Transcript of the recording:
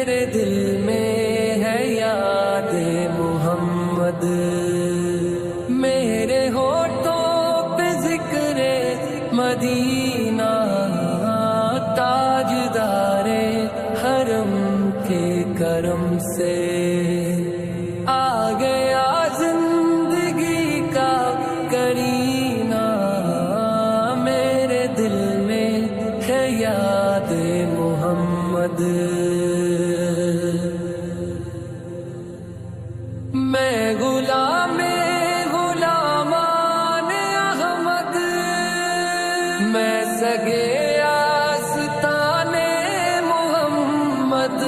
میرے دل میں ہے یاد محمد، میرے ہونٹوں پہ ذکر مدینہ، تاجدار حرم کے کرم سے آ گیا زندگی کا کرینہ، میرے دل میں ہے یاد محمد۔ میں غلام غلامان احمد، میں سگے آستان محمد،